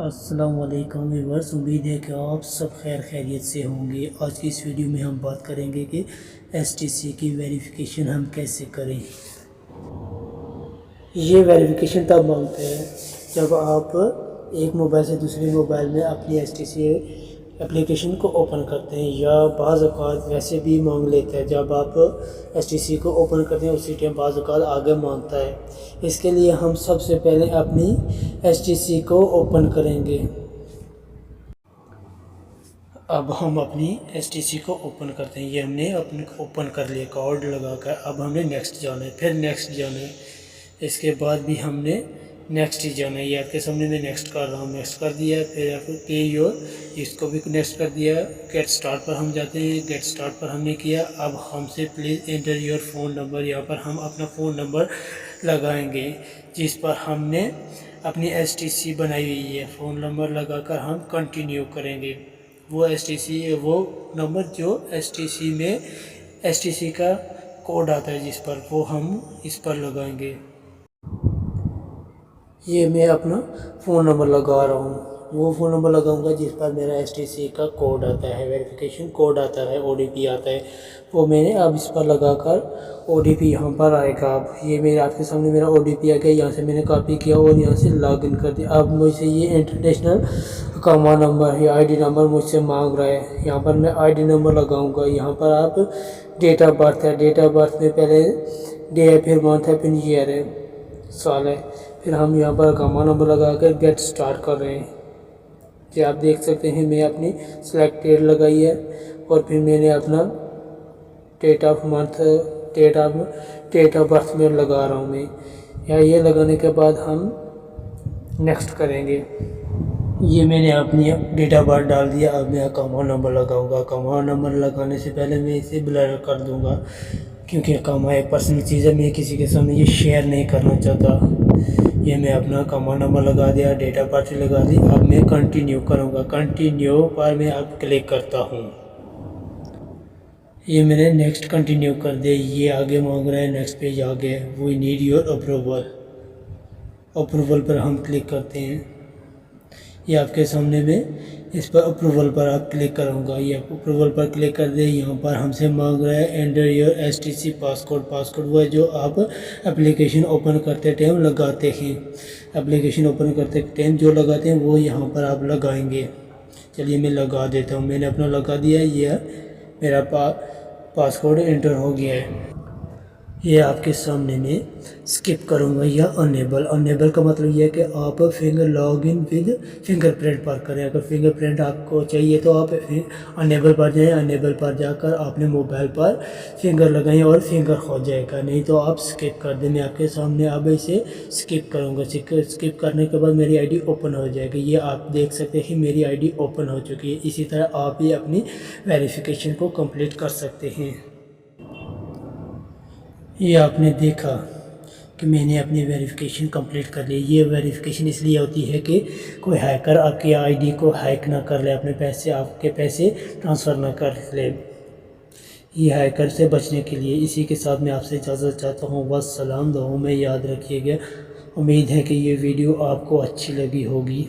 السلام علیکم ویورز، امید ہے کہ آپ سب خیریت سے ہوں گے۔ آج کی اس ویڈیو میں ہم بات کریں گے کہ ایس ٹی سی کی ویریفیکیشن ہم کیسے کریں۔ یہ ویریفیکیشن تب مانگتے ہیں جب آپ ایک موبائل سے دوسرے موبائل میں اپنی ایس ٹی سی اپلیکیشن کو اوپن کرتے ہیں، یا بعض اوقات ویسے بھی مانگ لیتا ہے۔ جب آپ ایس ٹی سی کو اوپن کرتے ہیں اسی ٹائم بعض اوقات آگے مانگتا ہے۔ اس کے لیے ہم سب سے پہلے اپنی ایس ٹی سی کو اوپن کریں گے۔ اب ہم اپنی ایس ٹی سی کو اوپن کرتے ہیں۔ یہ ہم نے اپنے اوپن کر لیا کوڈ لگا کر۔ اب ہم نے نیکسٹ جانا ہے، پھر نیکسٹ جانا ہے، اس کے بعد بھی ہم نے نیکسٹ ہی جانا ہے۔ یہ آپ کے سامنے میں نیکسٹ کر رہا ہوں، نیکسٹ کر دیا، پھر آپ پے یور اس کو بھی نیکسٹ کر دیا۔ گیٹ اسٹارٹ پر ہم جاتے ہیں، گیٹ اسٹارٹ پر ہم نے کیا۔ اب ہم سے please enter your phone number, یہاں پر ہم اپنا فون نمبر لگائیں گے جس پر ہم نے اپنی ایس ٹی سی بنائی ہوئی ہے۔ فون نمبر لگا کر ہم کنٹینیو کریں گے۔ وہ ایس ٹی سی وہ نمبر جو ایس ٹی سی میں ایس ٹی سی کا کوڈ آتا ہے جس پر، وہ ہم اس پر لگائیں گے۔ یہ میں اپنا فون نمبر لگا رہا ہوں، وہ فون نمبر لگاؤں گا جس پر میرا ایس ٹی سی کا کوڈ آتا ہے، ویریفیکیشن کوڈ آتا ہے، او ڈی پی آتا ہے، وہ میں نے اب اس پر لگا کر او ڈی پی یہاں پر آئے گا۔ اب یہ میرے آپ کے سامنے میرا او ڈی پی آ گیا، یہاں سے میں نے کاپی کیا اور یہاں سے لاگ ان کر دیا۔ اب مجھ سے یہ انٹرنیشنل اقامہ نمبر یا آئی ڈی نمبر مجھ سے مانگ رہا ہے، یہاں پر میں آئی ڈی نمبر لگاؤں گا۔ یہاں پر آپ ڈیٹ آف برتھ ہے، ڈیٹ آف برتھ میں پہلے ڈے ہے، پھر منتھ ہے، پھر ایئر ہے، سال ہے، پھر ہم یہاں پر اقامہ نمبر لگا کر گیٹ سٹارٹ کر رہے ہیں۔ جی آپ دیکھ سکتے ہیں میں اپنی سلیکٹ ڈیٹ لگائی ہے، اور پھر میں نے اپنا date of month date of birth میں لگا رہا ہوں میں، یا یہ لگانے کے بعد ہم نیکسٹ کریں گے۔ یہ میں نے اپنی ڈیٹ آف برتھ ڈال دیا۔ اب میں اقامہ نمبر لگاؤں گا۔ اقامہ نمبر لگانے سے پہلے میں اسے بلر کر دوں گا، کیونکہ اقامہ ایک پرسنل چیز ہے، میں کسی کے سامنے یہ شیئر نہیں کرنا چاہتا۔ یہ میں اپنا اقامہ نمبر لگا دیا، ڈیٹ آف برتھ لگا دی۔ اب میں کنٹینیو کروں گا۔ کنٹینیو پر میں اب کلک کرتا ہوں۔ یہ میں نے نیکسٹ کنٹینیو کر دیا۔ یہ آگے مانگ رہا ہے، نیکسٹ پیج آگے، we need your approval. Approval پر ہم کلک کرتے ہیں۔ یہ آپ کے سامنے میں اس پر اپروول پر آپ کلک کروں گا۔ یہ اپروول پر کلک کر دیں۔ یہاں پر ہم سے مانگ رہا ہے enter your S T C pass code. Pass code وہ ہے جو آپ اپلیکیشن اوپن کرتے ٹائم لگاتے ہیں۔ اپلیکیشن اوپن کرتے ٹائم جو لگاتے ہیں وہ یہاں پر آپ لگائیں گے۔ چلیے میں لگا دیتا ہوں، میں نے اپنا لگا دیا۔ یہ میرا پاس کوڈ انٹر ہو گیا ہے۔ یہ آپ کے سامنے میں سکپ کروں گا یا انیبل۔ انیبل کا مطلب یہ ہے کہ آپ finger log in with fingerprint پر کریں۔ اگر فنگر پرنٹ آپ کو چاہیے تو آپ انیبل پر جائیں، انیبل پر جا کر آپ نے موبائل پر فنگر لگائیں اور فنگر ہو جائے گا، نہیں تو آپ سکپ کر دیں۔ میں آپ کے سامنے اب اسے سکپ کروں گا۔ سکپ کرنے کے بعد میری آئی ڈی اوپن ہو جائے گی۔ یہ آپ دیکھ سکتے ہیں میری آئی ڈی اوپن ہو چکی ہے۔ اسی طرح آپ بھی اپنی ویریفیکیشن کو کمپلیٹ کر سکتے ہیں۔ یہ آپ نے دیکھا کہ میں نے اپنی ویریفیکیشن کمپلیٹ کر لی۔ یہ ویریفیکیشن اس لیے ہوتی ہے کہ کوئی ہیکر آپ کی آئی ڈی کو ہیک نہ کر لے، اپنے پیسے آپ کے پیسے ٹرانسفر نہ کر لے۔ یہ ہیکر سے بچنے کے لیے اسی کے ساتھ میں آپ سے اجازت چاہتا ہوں۔ والسلام، دعاؤں میں یاد رکھیے گا۔ امید ہے کہ یہ ویڈیو آپ کو اچھی لگی ہوگی۔